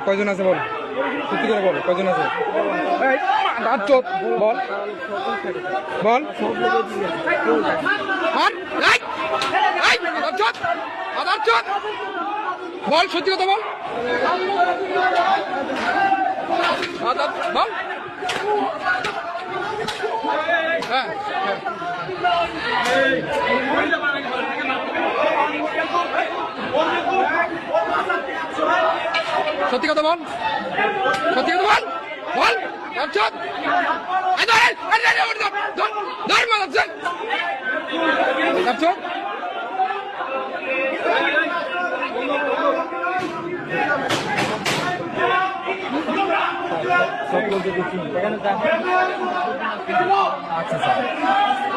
কয়জন আছে বল, সত্যি করে বল কয়জন আছে? বল বল বল সত্যি কথা বল, বল। হ্যাঁ সত্যি কথা বল, সত্যি কথা বল, বল। আচ্ছা স্যার